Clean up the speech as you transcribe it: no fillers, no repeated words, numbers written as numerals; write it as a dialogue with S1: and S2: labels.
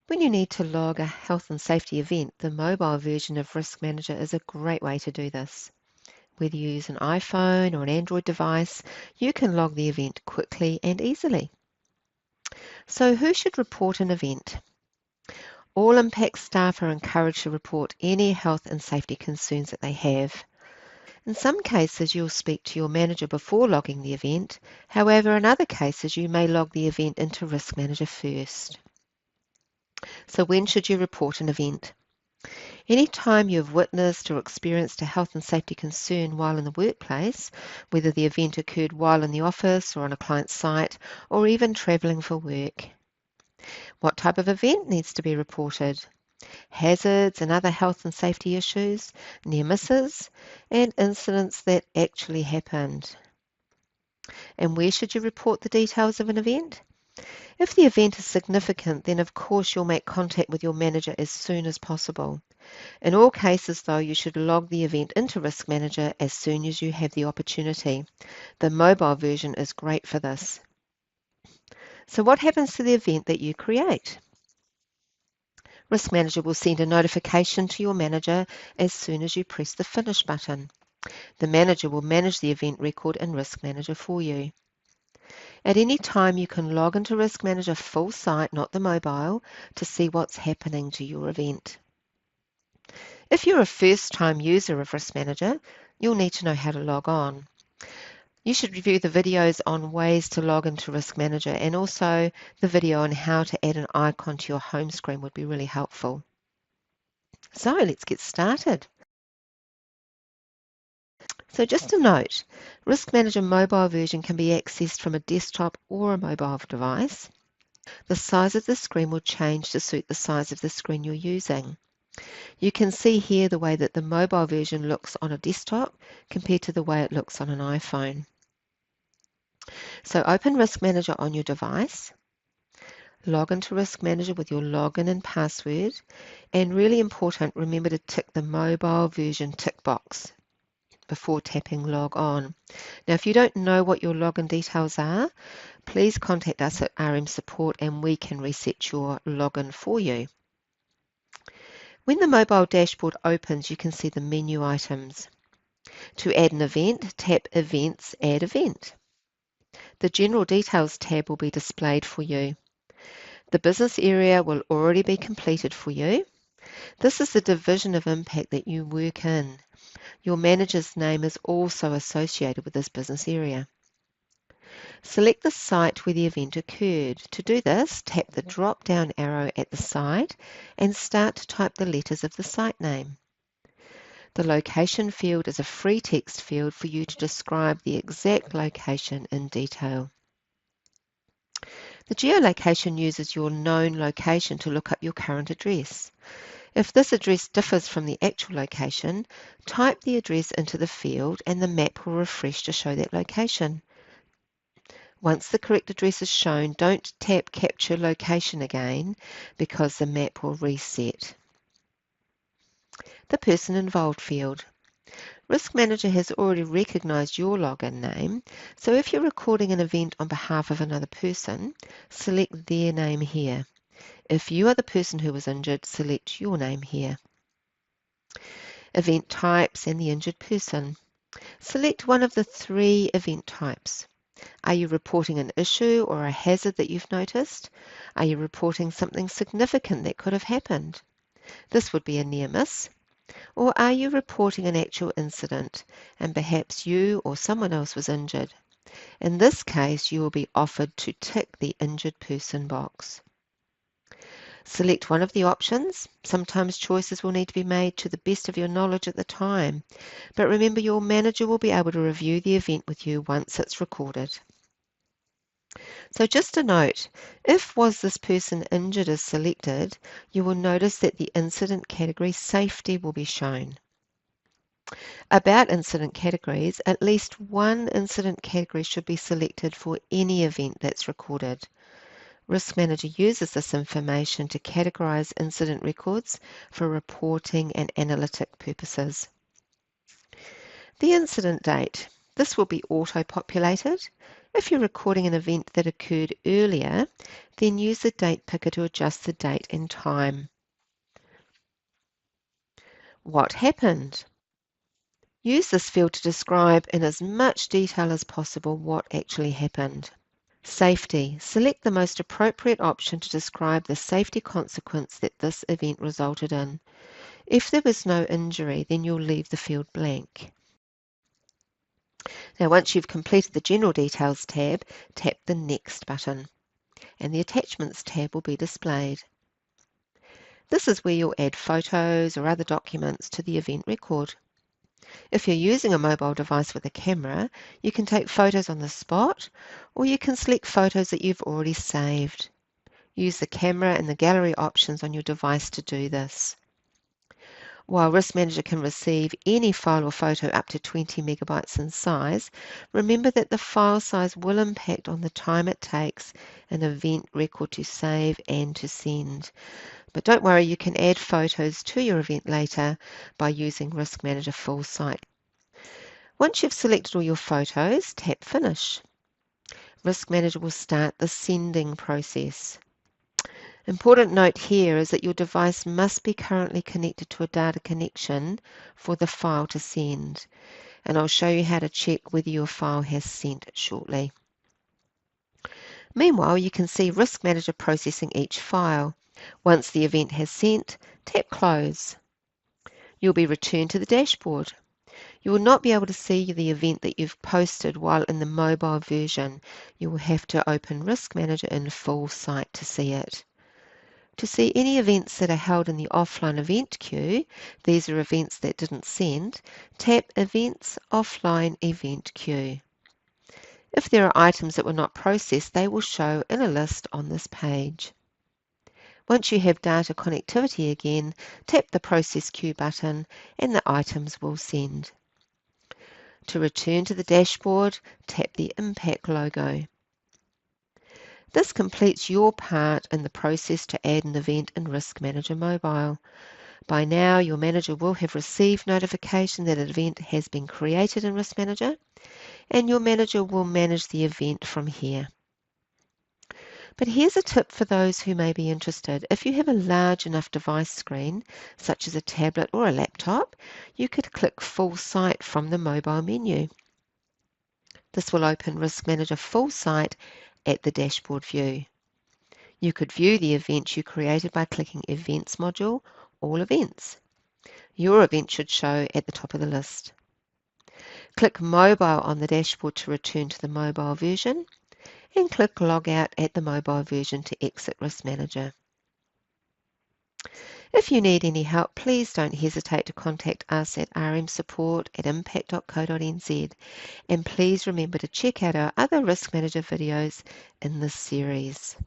S1: When you need to log a health and safety event, the mobile version of Risk Manager is a great way to do this. Whether you use an iPhone or an Android device, you can log the event quickly and easily. So who should report an event? All Impac staff are encouraged to report any health and safety concerns that they have. In some cases, you'll speak to your manager before logging the event. However, in other cases, you may log the event into Risk Manager first. So when should you report an event? Anytime you have witnessed or experienced a health and safety concern while in the workplace, whether the event occurred while in the office or on a client site, or even travelling for work. What type of event needs to be reported? Hazards and other health and safety issues, near misses, and incidents that actually happened. And where should you report the details of an event? If the event is significant, then of course you'll make contact with your manager as soon as possible. In all cases, though, you should log the event into Risk Manager as soon as you have the opportunity. The mobile version is great for this. So what happens to the event that you create? Risk Manager will send a notification to your manager as soon as you press the Finish button. The manager will manage the event record in Risk Manager for you. At any time, you can log into Risk Manager full site, not the mobile, to see what's happening to your event. If you're a first-time user of Risk Manager, you'll need to know how to log on. You should review the videos on ways to log into Risk Manager, and also the video on how to add an icon to your home screen would be really helpful. So let's get started. So just a note, Risk Manager mobile version can be accessed from a desktop or a mobile device. The size of the screen will change to suit the size of the screen you're using. You can see here the way that the mobile version looks on a desktop compared to the way it looks on an iPhone. So open Risk Manager on your device, log into Risk Manager with your login and password, and really important, remember to tick the mobile version tick box before tapping log on. Now if you don't know what your login details are, please contact us at RM Support and we can reset your login for you. When the mobile dashboard opens, you can see the menu items. To add an event, tap Events, Add Event. The General Details tab will be displayed for you. The business area will already be completed for you. This is the division of Impac that you work in. Your manager's name is also associated with this business area. Select the site where the event occurred. To do this, tap the drop-down arrow at the side and start to type the letters of the site name. The location field is a free text field for you to describe the exact location in detail. The geolocation uses your known location to look up your current address. If this address differs from the actual location, type the address into the field and the map will refresh to show that location. Once the correct address is shown, don't tap Capture Location again because the map will reset. The Person Involved field. Risk Manager has already recognised your login name, so if you're recording an event on behalf of another person, select their name here. If you are the person who was injured, select your name here. Event types and the injured person. Select one of the 3 event types. Are you reporting an issue or a hazard that you've noticed? Are you reporting something significant that could have happened? This would be a near miss. Or are you reporting an actual incident and perhaps you or someone else was injured? In this case, you will be offered to tick the injured person box. Select one of the options. Sometimes choices will need to be made to the best of your knowledge at the time, but remember your manager will be able to review the event with you once it's recorded. So just a note, if was this person injured is selected, you will notice that the incident category safety will be shown. About incident categories, at least one incident category should be selected for any event that's recorded. Risk Manager uses this information to categorize incident records for reporting and analytic purposes. The incident date. This will be auto-populated If you're recording an event that occurred earlier, then use the date picker to adjust the date and time. What happened? Use this field to describe in as much detail as possible what actually happened. Safety. Select the most appropriate option to describe the safety consequence that this event resulted in. If there was no injury, then you'll leave the field blank. Now, once you've completed the General Details tab, tap the Next button, and the Attachments tab will be displayed. This is where you'll add photos or other documents to the event record. If you're using a mobile device with a camera, you can take photos on the spot, or you can select photos that you've already saved. Use the camera and the gallery options on your device to do this. While Risk Manager can receive any file or photo up to 20 megabytes in size, remember that the file size will impact on the time it takes an event record to save and to send. But don't worry, you can add photos to your event later by using Risk Manager Full Site. Once you've selected all your photos, tap Finish. Risk Manager will start the sending process. Important note here is that your device must be currently connected to a data connection for the file to send, and I'll show you how to check whether your file has sent shortly. Meanwhile, you can see Risk Manager processing each file. Once the event has sent, tap Close. You'll be returned to the dashboard. You will not be able to see the event that you've posted while in the mobile version. You will have to open Risk Manager in Full Site to see it. To see any events that are held in the offline event queue, these are events that didn't send, tap Events Offline Event Queue. If there are items that were not processed, they will show in a list on this page. Once you have data connectivity again, tap the Process Queue button and the items will send. To return to the dashboard, tap the Impac logo. This completes your part in the process to add an event in Risk Manager Mobile. By now, your manager will have received notification that an event has been created in Risk Manager, and your manager will manage the event from here. But here's a tip for those who may be interested. If you have a large enough device screen, such as a tablet or a laptop, you could click Full Site from the mobile menu. This will open Risk Manager Full Site at the dashboard view. You could view the event you created by clicking Events module, All Events. Your event should show at the top of the list. Click Mobile on the dashboard to return to the mobile version, and click Log Out at the mobile version to exit Risk Manager. If you need any help, please don't hesitate to contact us at rmsupport@impac.co.nz, and please remember to check out our other Risk Manager videos in this series.